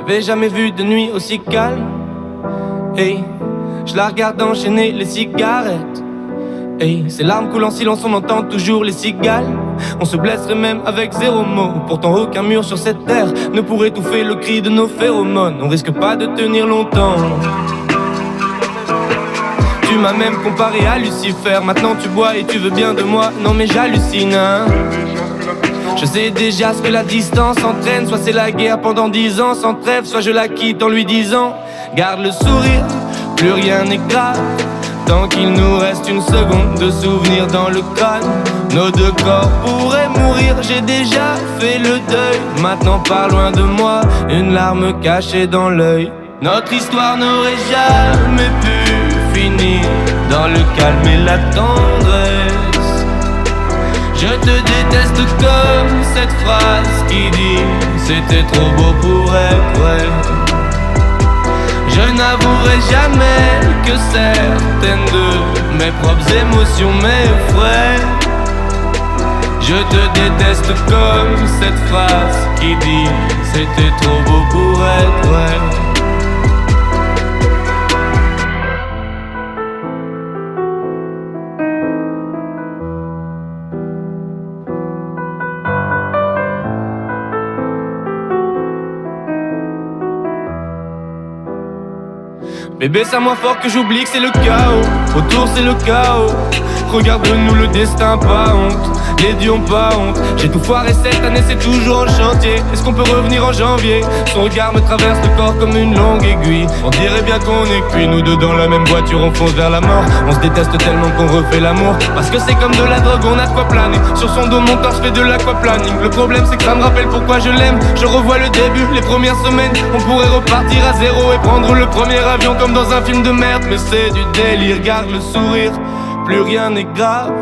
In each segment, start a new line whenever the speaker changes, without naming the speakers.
J'avais jamais vu de nuit aussi calme. Hey, je la regarde enchaîner les cigarettes. Hey, ces larmes coulent en silence, on entend toujours les cigales. On se blesserait même avec zéro mot. Pourtant aucun mur sur cette terre ne pourrait étouffer le cri de nos phéromones. On risque pas de tenir longtemps. Tu m'as même comparé à Lucifer. Maintenant tu bois et tu veux bien de moi. Non mais j'hallucine hein. Je sais déjà ce que la distance entraîne. Soit c'est la guerre pendant 10 ans sans trêve, soit je la quitte en lui disant garde le sourire, plus rien n'est grave. Tant qu'il nous reste une seconde de souvenir dans le crâne. Nos deux corps pourraient mourir, j'ai déjà fait le deuil. Maintenant pars loin de moi, une larme cachée dans l'œil. Notre histoire n'aurait jamais pu finir dans le calme et la tendresse. Je te déteste comme cette phrase qui dit c'était trop beau pour être vrai. Je n'avouerai jamais que certaines de mes propres émotions m'effraient. Je te déteste comme cette phrase qui dit c'était trop beau pour être vrai. Bébé, c'est à moi fort que j'oublie que c'est le chaos. Autour c'est le chaos. Regarde-nous le destin, pas honte. Les dieux ont pas honte. J'ai tout foiré cette année, c'est toujours en chantier. Est-ce qu'on peut revenir en janvier? Son regard me traverse le corps comme une longue aiguille. On dirait bien qu'on est cuits, nous deux dans la même voiture, on fonce vers la mort. On se déteste tellement qu'on refait l'amour. Parce que c'est comme de la drogue, on a de quoi planer. Sur son dos, mon torse fait de l'aquaplaning. Le problème c'est que ça me rappelle pourquoi je l'aime. Je revois le début, les premières semaines. On pourrait repartir à zéro et prendre le premier avion comme dans un film de merde. Mais c'est du délire, garde le sourire, plus rien n'est grave.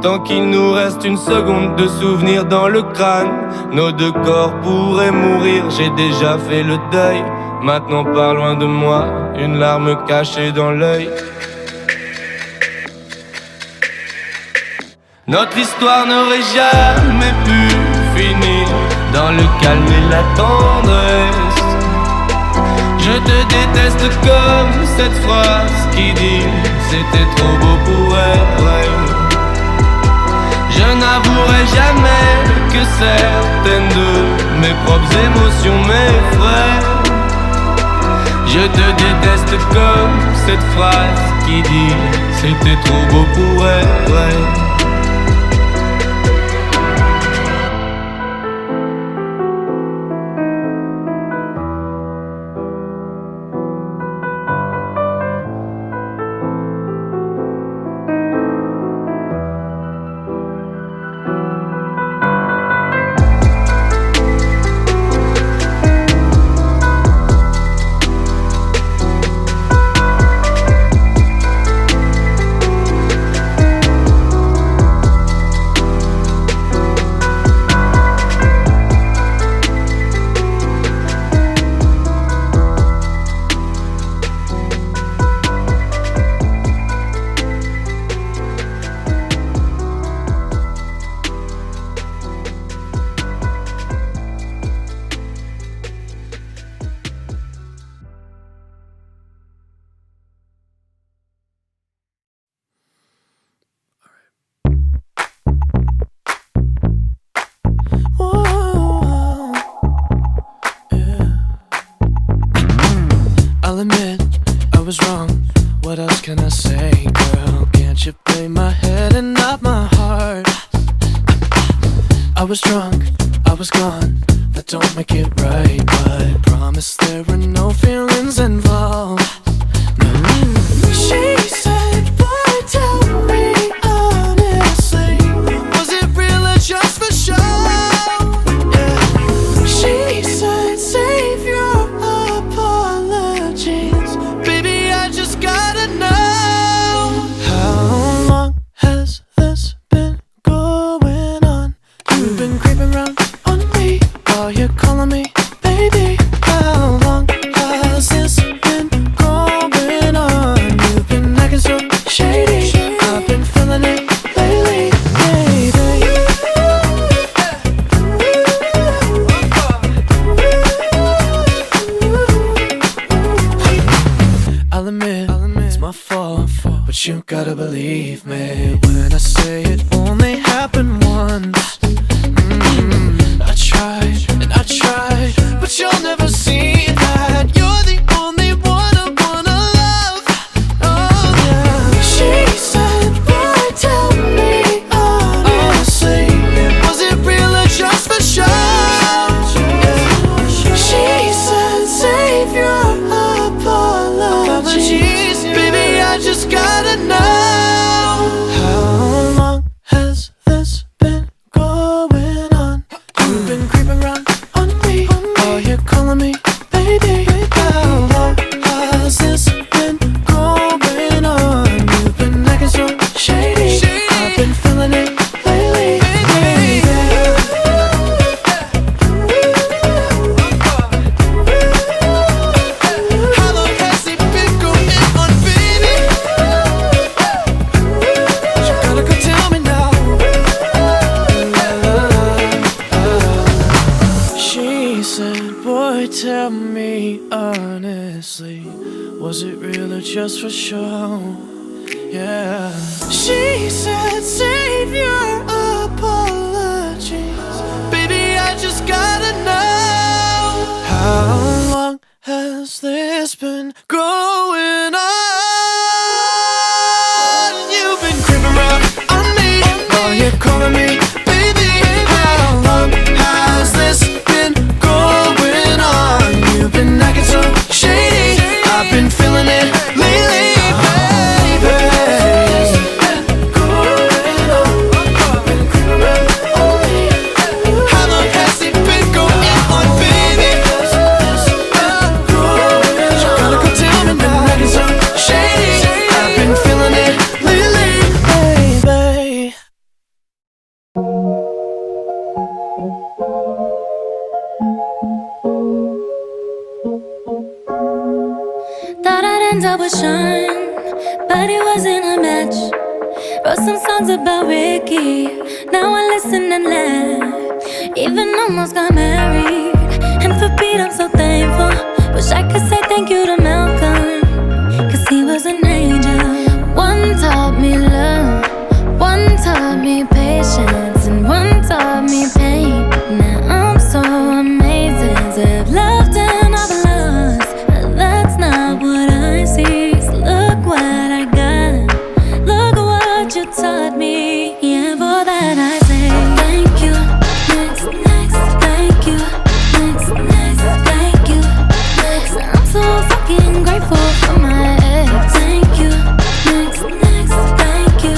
Tant qu'il nous reste une seconde de souvenir dans le crâne. Nos deux corps pourraient mourir, j'ai déjà fait le deuil. Maintenant pars loin de moi, une larme cachée dans l'œil. Notre histoire n'aurait jamais pu finir dans le calme et la tendresse. Je te déteste comme cette phrase qui dit c'était trop beau pour être vrai. Je n'avouerai jamais que certaines de mes propres émotions m'effraient. Je te déteste comme cette phrase qui dit c'était trop beau pour être vrai.
I'll admit I was wrong. What else can I say, girl? Can't you play my head and not my heart? I was drunk, I was gone. That don't make it right, but promise there were no feelings involved. No. She said, boy, tell me honestly, was it real or just for show? Yeah. She said, save your apologies, baby, I just gotta know. How long has this been going on? You've been creeping around on me while you're calling me baby. How long but you gotta believe me when I say it only happened once. I tried and I tried, but you'll never see that. You're the only one I wanna love. Oh yeah. She said, boy, tell me honestly, was it real or just for show? She said, save your apologies, baby, I just gotta know. How long has this been going on? You've been creeping around on me, while you're calling me baby. How long has this been going on? You've been acting so shady, I've been feeling it lately, baby. How long has it been going on, baby? You gotta go tell me now. She said, boy, tell me honestly, was it real or just for show? Yeah. She said, save your apologies, baby, I just gotta know. How long has this been going on? You've been creeping around on me, while you're calling me baby. How long has this been going on? You've been acting so shady, I've been feeling it lately, baby. How long has it been going on, baby? You gotta go tell me now. Acting so shady, I've been feeling it lately, baby.
Thought I'd end up with Sean, but it wasn't a match. Wrote some songs about Ricky, now I listen and laugh. Even almost got married, and for Pete I'm so thankful. Wish I could say thank you to Malcolm, cause he was an angel. One taught me love, one taught me patience, and one taught me pain. Now I'm so amazing to have loved and I've lost, but that's not what I see. So look what I got, look what you taught me. Yeah, for that I say thank you. Next, next, thank you. Next, next, thank you. Next, I'm so fucking grateful for my ex. Thank you. Next, next, thank you.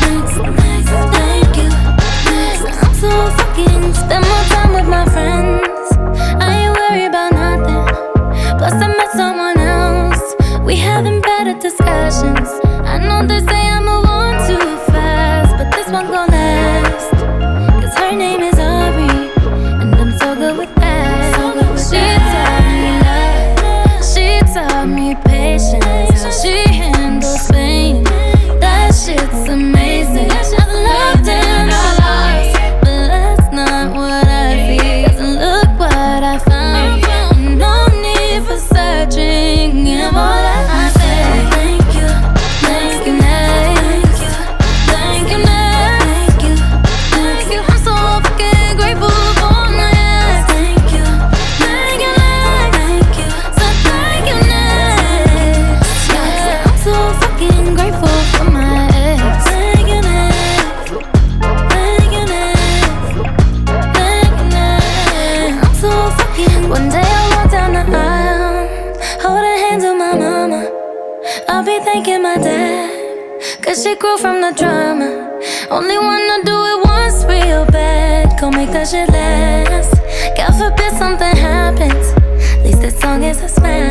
Next, next, thank you. Next, I'm so fucking spend more time with my friends. I ain't worried about nothing. Plus I met someone else. We having better discussions. I know they say I move on too fast, but this one gon' last. Cause her name is Aubrey, and I'm so good with that. She taught me love, she taught me patience, how she handles pain. That shit's amazing. I've loved and I lost, but that's not what I see. Cause look what I found, no need for searching. And all that I say, thank you, thank you, next, thank you, next, thank you. I'm so fucking grateful for my ex. Thank you, thank you, next, so thank you, next. Yeah, I'm so fucking grateful for my ex. Thank you, next, thank you, next, thank you, next. I'm so fucking. One day I'll walk down the aisle, holding hands with my mama. I'll be thanking my dad, cause she grew from the drama. Only wanna do it once real bad, gon' make that shit last. God forbid something happens, at least this song is a smash.